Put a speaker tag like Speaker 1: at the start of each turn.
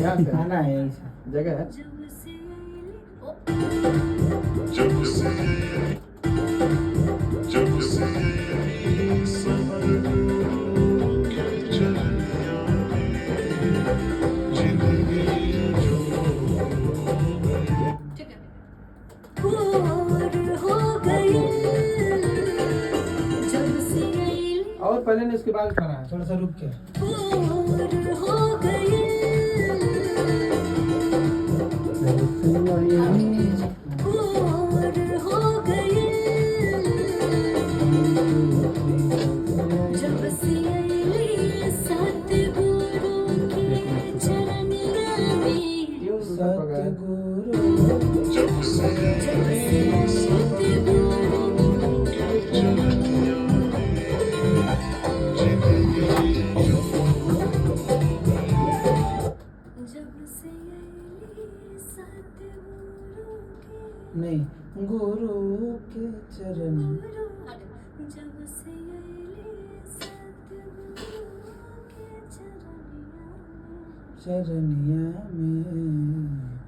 Speaker 1: यहाँ से
Speaker 2: आना है यहीं से।
Speaker 1: जगह है।
Speaker 3: जब से जब से सतगुरु के चरनिया में जिंदगी
Speaker 1: और पहले ने उसके बाद खाना है,
Speaker 2: थोड़ा सा रुक के।
Speaker 1: यूं सतगुरु
Speaker 3: जब से सतगुरु के चरनिया में जिंदगी
Speaker 2: नहीं, गुरु के चरण चरनिया में